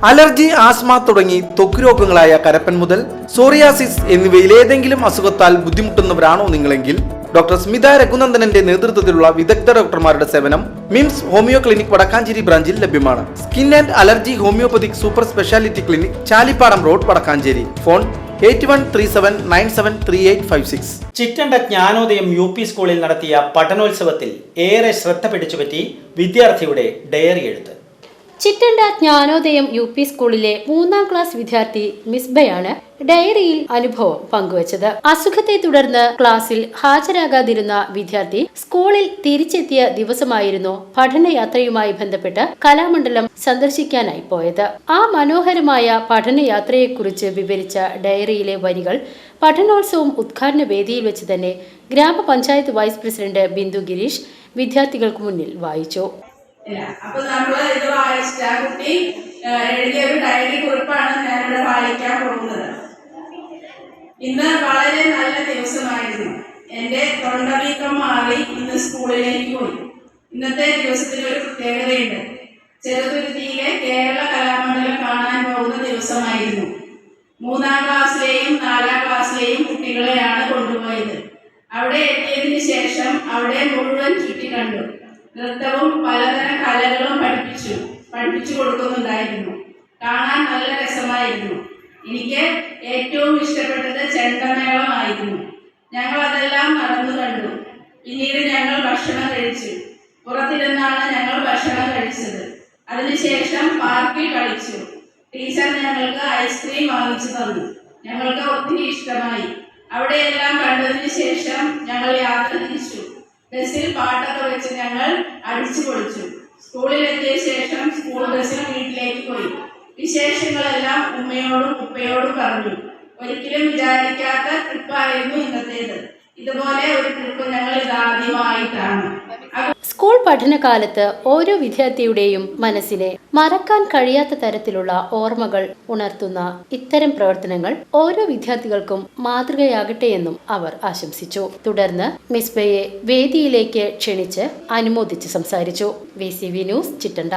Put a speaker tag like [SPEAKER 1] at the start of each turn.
[SPEAKER 1] Allergy, asthma തുടങ്ങി ത്വക്ക് രോഗങ്ങളായ കരപ്പൻ മുതൽ സോറിയാസിസ് എന്നിവയിൽ ഏതെങ്കിലും അസുഖത്താൽ ബുദ്ധിമുട്ടുന്നവരാണോ നിങ്ങളെങ്കിൽ ഡോക്ടർ സ്മിത രഘുനന്ദനന്റെ നേതൃത്വത്തിലുള്ള വിദഗ്ധ ഡോക്ടർമാരുടെ സേവനം മിംസ് ഹോമിയോ ക്ലിനിക് വടക്കാഞ്ചേരി ബ്രാഞ്ചിൽ ലഭ്യമാണ്. Skin and allergy homeopathic super speciality clinic, Chalippadam road, Vadakkancheri. Phone 8137973856.
[SPEAKER 2] Chittanda Jnanodayam UP സ്കൂളിൽ നടത്തിയ പഠനോത്സവത്തിൽ ഏറെ ശ്രദ്ധ പിടിച്ചുപറ്റി വിദ്യാർത്ഥിയുടെ ഡയറി എഴുത്ത്.
[SPEAKER 3] ചിറ്റണ്ട ജ്ഞാനോദയം UP സ്കൂളിലെ 3ാം ക്ലാസ് വിദ്യാർത്ഥി മിസ്ബയാണ് ഡയറിയിൽ അനുഭവം പങ്കുവച്ചത്. അസുഖത്തെ തുടർന്ന് ക്ലാസ്സിൽ ഹാജരാകാതിരുന്ന വിദ്യാർത്ഥി സ്കൂളിൽ തിരിച്ചെത്തിയ ദിവസമായിരുന്നു പഠനയാത്രയുമായി ബന്ധപ്പെട്ട് കലാമണ്ഡലം സന്ദർശിക്കാനായി പോയത്. ആ മനോഹരമായ പഠനയാത്രയെക്കുറിച്ച് വിവരിച്ച ഡയറിയിലെ വരികൾ പഠനോത്സവം ഉദ്ഘാടന വേദിയിൽ വെച്ച് തന്നെ ഗ്രാമപഞ്ചായത്ത് വൈസ് പ്രസിഡന്റ് ബിന്ദു ഗിരീഷ് വിദ്യാർത്ഥികൾക്ക് മുന്നിൽ വായിച്ചു.
[SPEAKER 4] അപ്പൊ നമ്മള് ഇത് വായിച്ച കുട്ടി എഴുതിയ ഒരു ഡയറി കുറിപ്പാണ് ഞാനിവിടെ വായിക്കാൻ പോകുന്നത്. ഇന്ന് വളരെ നല്ല ദിവസമായിരുന്നു. എൻ്റെ തൊണ്ടവീക്കം മാറി ഇന്ന് സ്കൂളിലേക്ക് പോയി. ഇന്നത്തെ ദിവസത്തിന് ഒരു പ്രത്യേകതയുണ്ട്. ചെറുതുരുത്തിയിലെ കേരള കലാമണ്ഡലം കാണാൻ പോകുന്ന ദിവസമായിരുന്നു. 3ാം ക്ലാസ്സിലെയും 4ാം ക്ലാസ്സിലെയും കുട്ടികളെയാണ് കൊണ്ടുപോയത്. അവിടെ എത്തിയതിനു ശേഷം അവിടെ മുഴുവൻ ചുറ്റി കണ്ടു. നൃത്തവും പലതരം കലകളും പഠിപ്പിച്ചു കൊടുക്കുന്നുണ്ടായിരുന്നു. കാണാൻ നല്ല രസമായിരുന്നു. എനിക്ക് ഏറ്റവും ഇഷ്ടപ്പെട്ടത് ചെണ്ടമേളമായിരുന്നു. ഞങ്ങൾ അതെല്ലാം നടന്നു കണ്ടു. പിന്നീട് ഞങ്ങൾ ഭക്ഷണം കഴിച്ചു. പുറത്തിരുന്നാണ് ഞങ്ങൾ ഭക്ഷണം കഴിച്ചത്. അതിനുശേഷം പാർക്കിൽ കളിച്ചു. ടീച്ചർ ഞങ്ങൾക്ക് ഐസ്ക്രീം വാങ്ങിച്ചു തന്നു. ഞങ്ങൾക്ക് ഒത്തിരി ഇഷ്ടമായി. അവിടെയെല്ലാം കണ്ടതിന് ശേഷം ഞങ്ങൾ യാത്ര തിരിച്ചു. ബസ്സിൽ പാട്ടൊക്കെ വെച്ച് ഞങ്ങൾ അടിച്ചു പൊളിച്ചു. സ്കൂളിലെത്തിയ ശേഷം സ്കൂൾ ബസ്സിൽ വീട്ടിലേക്ക് പോയി. വിശേഷങ്ങളെല്ലാം ഉമ്മയോടും ഉപ്പയോടും പറഞ്ഞു. ഒരിക്കലും വിചാരിക്കാത്ത ട്രിപ്പായിരുന്നു ഇന്നത്തേത്. ഇതുപോലെ ഒരു ട്രിപ്പ് ഞങ്ങൾ ഇതാദ്യമായിട്ടാണ്.
[SPEAKER 3] സ്കൂൾ പഠനകാലത്ത് ഓരോ വിദ്യാർത്ഥിയുടെയും മനസ്സിനെ മറക്കാൻ കഴിയാത്ത തരത്തിലുള്ള ഓർമ്മകൾ ഉണർത്തുന്ന ഇത്തരം പ്രവർത്തനങ്ങൾ ഓരോ വിദ്യാർത്ഥികൾക്കും മാതൃകയാകട്ടെ എന്നും അവർ ആശംസിച്ചു. തുടർന്ന് മിസ്ബയെ വേദിയിലേക്ക് ക്ഷണിച്ച് അനുമോദിച്ച് സംസാരിച്ചു. VCV news, Chittanda.